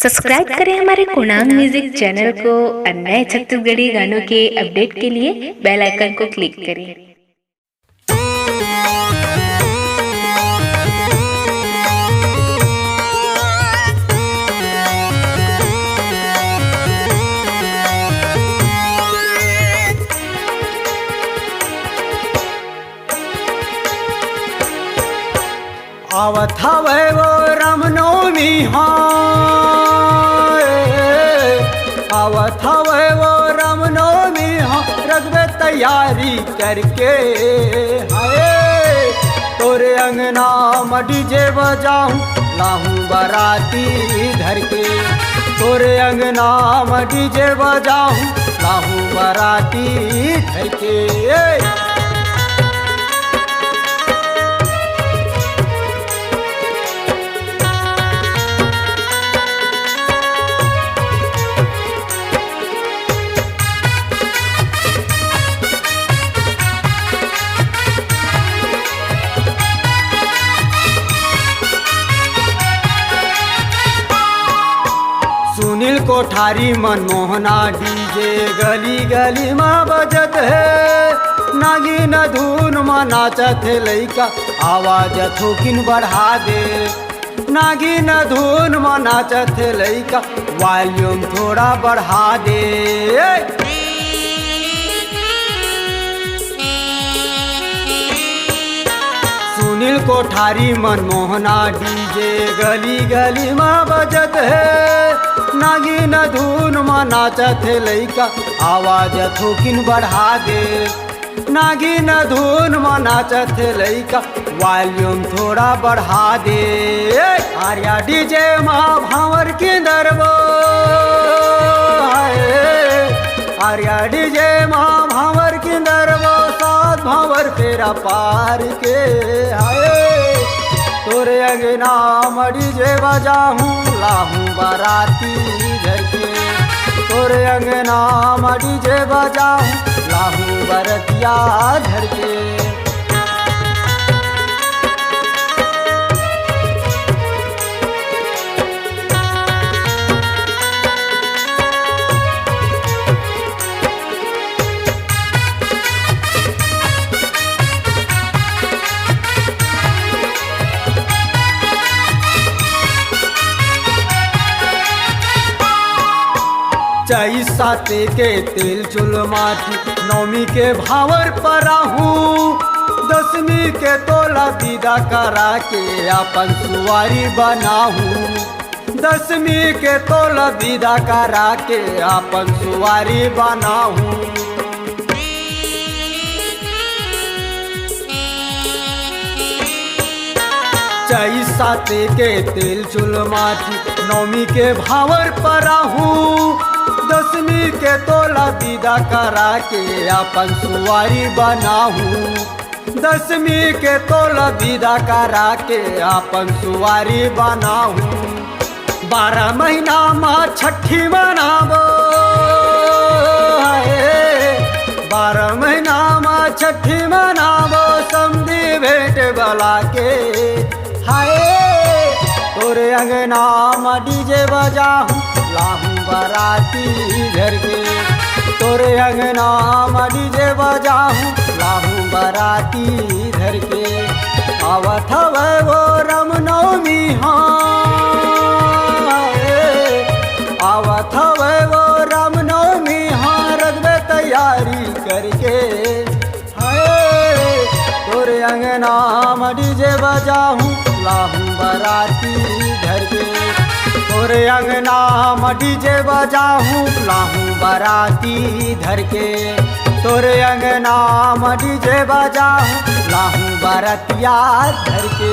Subscribe करें हमारे कुणांग music channel को और नए छत्तीसगढ़ी गानों के अपडेट के लिए बेल आइकन को क्लिक करें। आवत हवे वो रामनवमी आवत हवे वो रामनवमी रखबे तैयारी करके हाय तोरे अंगना में डीजे बजाऊं लाहूं बाराती धर के तोरे अंगना में डीजे बजाऊं लाहूं बाराती धर के। सुनील कोठारी मनमोहना डीजे गली गली में बजत है नागिन धुन में नाचत है लइका आवाज थोकिन बढ़ा दे नागिन धुन में नाचत है लइका वॉल्यूम थोड़ा बढ़ा दे। सुनील कोठारी मनमोहना डीजे गली गली में बजत है नागिन धुन में नाचत है लइका आवाज थोकिन बढ़ा दे नागिन धुन में नाचत है लइका वॉल्यूम थोड़ा बढ़ा दे। आर्या डीजे माँ भावर की दरबो आर्या डीजे माँ भावर की दरबो सात भावर तेरा पार के हाय तोरे अंगना में डीजे बजाऊं लाहूं बाराती धर के तोरे अंगना में डीजे बजाऊं लाहूं बरतिया धर के। चाई साते के तेल चुल माटी नौमी के भावर पराहूँ दसवीं के तोला विदा करा के अपन सुवारी बनाहूँ दसवीं के तोला विदा करा के अपन सुवारी बनाहूँ। चाई साते के तेल चुल माटी नौमी के भावर पराहूँ दसवीं के तोला विदा करा के अपन सुवारी बनाहूँ दसवीं के तोला विदा करा के अपन सुवारी बनाहूँ। 12 महीना में छठी मनाबो 12 महीना में छठी मनाबो समधी भेंट बला के हाय तोरे अंगना में डीजे बजाऊं लाहूं बाराती धर के तोरे अंगना में डीजे बजाऊं लाहूं बाराती धर के। आवत हवे वो रामनवमी आवत हवे वो रामनवमी रखबे तैयारी करके हाय तोरे अंगना में डीजे बजाऊं लाहूं बाराती धर के तोरे अंगना में डीजे बजाऊं लाहूं बाराती धर के तोरे अंगना में डीजे बजाऊं लाहूं बारातिया धर के।